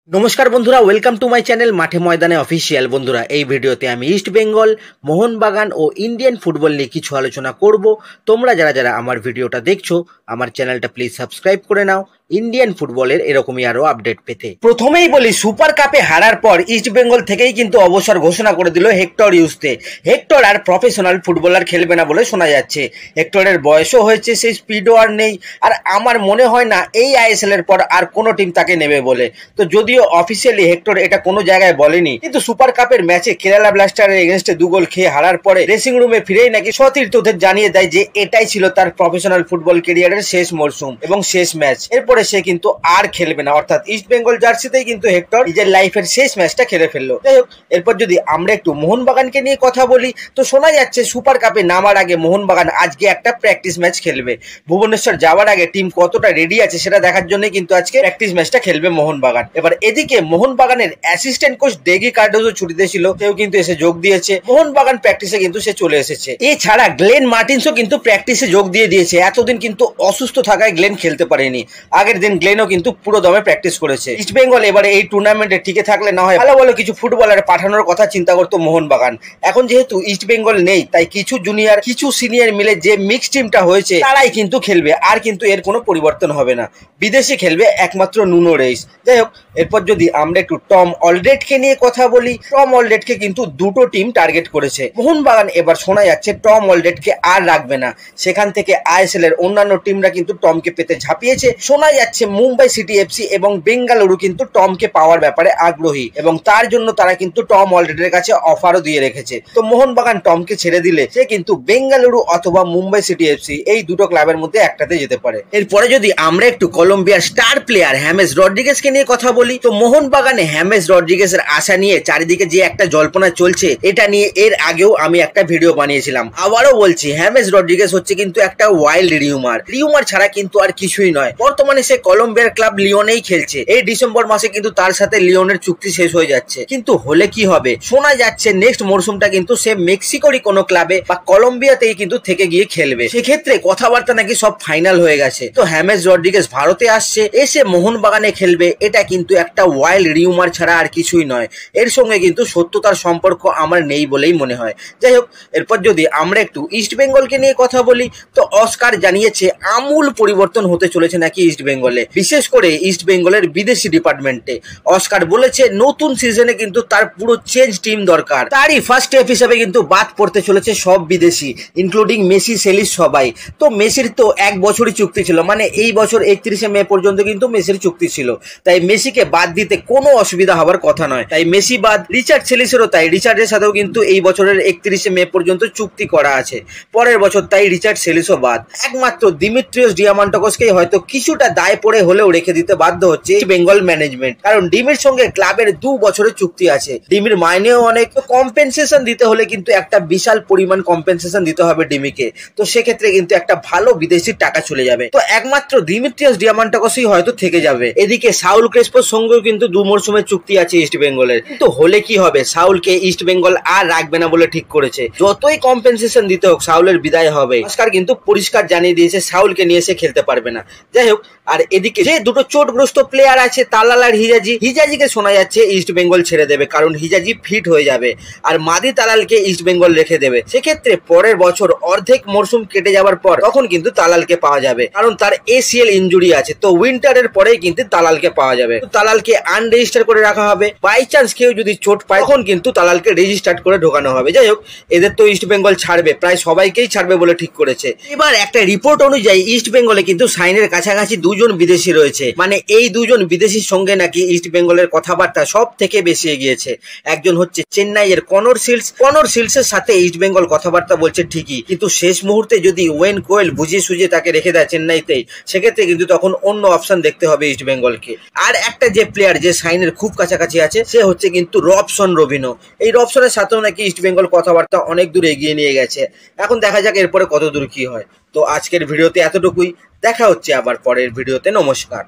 নমস্কার বন্ধুরা, welcome to my channel মাঠে ময়দানে অফিসিয়াল। বন্ধুরা, এই ভিডিওতে আমি ইস্ট বেঙ্গল, মোহনবাগান ও ইন্ডিয়ান ফুটবল নিয়ে কিছু আলোচনা করব। তোমরা যারা যারা আমার ভিডিওটা দেখছো, আমার চ্যানেলটা প্লিজ সাবস্ক্রাইব করে নাও ইন্ডিয়ান ফুটবলের এরকমই আরো আপডেট পেতে। প্রথমেই বলি, সুপার কাপে হারার পর ইস্ট বেঙ্গল থেকেই কিন্তু অবসর ঘোষণা করে দিল হেক্টর ইউসতে। হেক্টর আর প্রফেশনাল ফুটবলার খেলবে না বলে শোনা যাচ্ছে। হেক্টরের বয়সও হয়েছে, সেই স্পিডও আর নেই, আর আমার মনে হয় না এই আইএসএল এর পর আর কোনো টিম তাকে নেবে বলে। তো যদিও অফিসিয়ালি হেক্টর এটা কোনো জায়গায় বলেনি, কিন্তু সুপার কাপের ম্যাচে কেরালা ব্লাস্টারের এগেনস্টে 2 গোল খেয়ে হারার পরে ড্রেসিং রুমে ফিরেই নাকি সতীর্থদের জানিয়ে দেয় যে এটাই ছিল তার প্রফেশনাল ফুটবল ক্যারিয়ারের শেষ মরশুম এবং শেষ ম্যাচ। এরপরে সে কিন্তু আর খেলবে না, অর্থাৎ ইস্ট বেঙ্গল জার্সিতেই কিন্তু হেক্টর নিজের লাইফের শেষ ম্যাচটা খেলে ফেললো। যাই হোক, এরপর যদি আমরা একটু মোহনবাগানকে নিয়ে কথা বলি, তো শোনা যাচ্ছে সুপার কাপে নামার আগে মোহনবাগান আজকে একটা প্র্যাকটিস ম্যাচ খেলবে। ভুবনেশ্বর যাওয়ার আগে টিম কতটা রেডি আছে সেটা দেখার জন্য কিন্তু আজকে প্র্যাকটিস ম্যাচটা খেলবে মোহনবাগান। এবার এদিকে মোহনবাগানের অ্যাসিস্ট্যান্ট কোচ ডেগি কার্ডোজো ছুটিতে ছিল, সেও কিন্তু এসে যোগ দিয়েছে মোহনবাগান প্র্যাকটিসে, কিন্তু সে চলে এসেছে। এছাড়া গ্লেন মার্টিনসও কিন্তু প্র্যাকটিসে যোগ দিয়ে দিয়েছে। এতদিন কিন্তু অসুস্থ থাকায় গ্লেন খেলতে পারেনি, আগের দিন গ্লেনও কিন্তু পুরো দমে প্র্যাকটিস করেছে। ইস্ট বেঙ্গল এবারে এই টুর্নামেন্টে টিকে থাকলে না হয় ভালো ভালো কিছু ফুটবলার পাঠানোর কথা চিন্তা করতো মোহনবাগান। এখন যেহেতু ইস্ট বেঙ্গল নেই, তাই কিছু জুনিয়র কিছু সিনিয়র মিলে যে মিক্স টিমটা হয়েছে তারাই কিন্তু খেলবে, আর কিন্তু এর কোনো পরিবর্তন হবে না। বিদেশে খেলবে একমাত্র নুনো রেইস। যাই হোক, এরপর যদি আমরা একটু টম অলড্রেডকে নিয়ে কথা বলি, টম অলড্রেডকে কিন্তু দুটো টিম টার্গেট করেছে মোহনবাগান। এবার শোনা যাচ্ছে টম অলড্রেডকে আর রাখবে না, সেখান থেকে আইএসএল এর অন্যান্য টিমরা কিন্তু টমকে পেতে ঝাঁপিয়েছে। শোনা যাচ্ছে মুম্বাই সিটি এফসি এবং বেঙ্গালুরু কিন্তু টমকে পাওয়ার ব্যাপারে আগ্রহী, এবং তার জন্য তারা কিন্তু টম অলড্রেডের কাছে অফারও দিয়ে রেখেছে। তো মোহনবাগান টমকে ছেড়ে দিলে সে কিন্তু বেঙ্গালুরু অথবা মুম্বাই সিটি এফসি এই দুটো ক্লাবের মধ্যে একটাতে যেতে পারে। এরপরে যদি আমরা একটু কলম্বিয়ার স্টার প্লেয়ার হ্যামেস রড্রিগেজকে নিয়ে কথা বলি, তো মোহনবাগানে হ্যামেস রড্রিগেজের আশা নিয়ে চারিদিকে যে একটা জল্পনা চলছে, এটা নিয়ে এর আগেও আমি একটা ভিডিও বানিয়েছিলাম। আবারও বলছি, হ্যামেস রড্রিগেজ হচ্ছে কিন্তু একটা ওয়াইল্ড রিউমার ছাড়া কিন্তু আর কিছুই নয়। বর্তমানে সে কলম্বিয়ার ক্লাব লিওনেই খেলছে। এই ডিসেম্বর মাসে কিন্তু তার সাথে লিওনের চুক্তি শেষ হয়ে যাচ্ছে, কিন্তু হলে কি হবে, শোনা যাচ্ছে নেক্সট মরশুমটা কিন্তু সে মেক্সিকোরই কোনো ক্লাবে বা কলম্বিয়াতেই কিন্তু থেকে গিয়ে খেলবে। সেক্ষেত্রে কথাবার্তা নাকি সব ফাইনাল হয়ে গেছে। তো হ্যামেস রড্রিগেজ ভারতে আসছে, এসে মোহনবাগানে খেলবে, এটা কিন্তু একটা ওয়াইল্ড রিউমার ছাড়া আর কিছুই নয়। এর সঙ্গে কিন্তু সত্যতার সম্পর্ক আমার নেই বলেই মনে হয়। যাই হোক, এরপর যদি আমরা একটু ইস্ট বেঙ্গলকে নিয়ে কথা বলি, তো অস্কার জানিয়েছে আমূল পরিবর্তন হতে চলেছে নাকি ইস্ট বেঙ্গলে, বিশেষ করে ইস্ট বেঙ্গলের বিদেশি ডিপার্টমেন্টে। অস্কার বলেছে নতুন সিজনে কিন্তু তার পুরো চেঞ্জ টিম দরকার। তারই ফার্স্ট স্টেপ হিসেবে কিন্তু বাদ পড়তে চলেছে সব বিদেশি, ইনক্লুডিং মেসি, সেলিস, সবাই। তো মেসির তো 1 বছরই চুক্তি ছিল, মানে এই বছর 31শে মে পর্যন্ত কিন্তু মেসির চুক্তি ছিল, তাই মেসিকে বাদ দিতে কোনো অসুবিধা হওয়ার কথা নয়। তাই মেসি বাদ, রিচার্ড সেলিসেরও তাই। রিচার্ডের সাথেও কিন্তু এই বছরের 31শে মে পর্যন্ত চুক্তি করা আছে, পরের বছর, তাই রিচার্ড সেলিসও বাদ। একমাত্র দিমিত্রিয়স ডিয়ামান্টাকসকেই হয়তো কিছুটা দায় পড়ে হলেও রেখে দিতে বাধ্য হচ্ছে বেঙ্গল ম্যানেজমেন্ট, কারণ ডিমির সঙ্গে ক্লাবের 2 বছরের চুক্তি আছে। ডিমির মাইনেও অনেক, তো কম্পেনসেশন দিতে হলে কিন্তু একটা বিশাল পরিমাণ কম্পেনসেশন দিতে হবে ডিমিকে। তো সেক্ষেত্রে কিন্তু একটা ভালো বিদেশি টাকা চলে যাবে। তো একমাত্র দিমিত্রিয়স ডিয়ামান্টাকসই হয়তো থেকে যাবে। এদিকে সাউল ক্রেসপোর সঙ্গেও কিন্তু 2 মরশুমের চুক্তি আছে ইস্ট বেঙ্গলের, কিন্তু হলে কি হবে, সাউলকে ইস্ট বেঙ্গল আর রাখবে না বলে ঠিক করেছে। যতই কম্পেনসেশন দিতে হোক, সাউলের বিদায় হবে। অস্কার কিন্তু পরিষ্কার জানিয়ে দিয়েছে সাউলকে নিয়ে সে খেলতে পারবে না। যাই হোক, আর এদিকে যে দুটো চোটগ্রস্ত প্লেয়ার আছে, তালাল আর হিজাজিকে শোনা যাচ্ছে ইস্ট বেঙ্গল ছেড়ে দেবে, কারণ হিজাজি ফিট হয়ে যাবে, আর মাদি তালালকে ইস্ট বেঙ্গল রেখে দেবে। সেক্ষেত্রে পরের বছর অর্ধেক মরশুম কেটে যাওয়ার পর তখন কিন্তু তালালকে পাওয়া যাবে, কারণ তার এসিএল ইনজুরি আছে। তো উইন্টারের পরেই কিন্তু তালালকে পাওয়া যাবে। তালালকে আনরেজিস্টার করে রাখা হবে, বাই চান্স কেউ যদি চোট পায় তখন কিন্তু তালালকে রেজিস্টার্ড করে ঢোকানো হবে। যাই হোক, এদের তো ইস্ট বেঙ্গল ছাড়বে, প্রায় সবাইকেই ছাড়বে বলে ঠিক করেছে। এবার একটা রিপোর্ট অনুযায়ী ইস্ট বেঙ্গলে কিন্তু সাইনের কাছাকাছি 2 জন বিদেশি রয়েছে, মানে এই 2 জন বিদেশির সঙ্গে নাকি ইস্ট বেঙ্গলের কথাবার্তা সব থেকে বেশি এগিয়েছে। একজন হচ্ছে চেন্নাইয়ের কনর সিলসের সাথে ইস্ট বেঙ্গল কথাবার্তা বলছে ঠিকই, কিন্তু শেষ মুহূর্তে যদি ওয়েন কোয়েল বুঝিয়ে সুঝিয়ে তাকে রেখে দেয় চেন্নাইতেই, সেক্ষেত্রে কিন্তু তখন অন্য অপশন দেখতে হবে ইস্ট বেঙ্গলকে। আর একটা যে প্লেয়ার যে সাইনের খুব কাছাকাছি আছে, সে হচ্ছে কিন্তু রবসন রবিনো। এই রবসনের সাথেও নাকি ইস্ট বেঙ্গল কথাবার্তা অনেক দূর এগিয়ে নিয়ে গেছে। এখন দেখা যাক এরপরে কত দূর কি হয়। তো আজকের ভিডিওতে এতটুকুই, দেখা হচ্ছে আবার পরের ভিডিওতে। নমস্কার।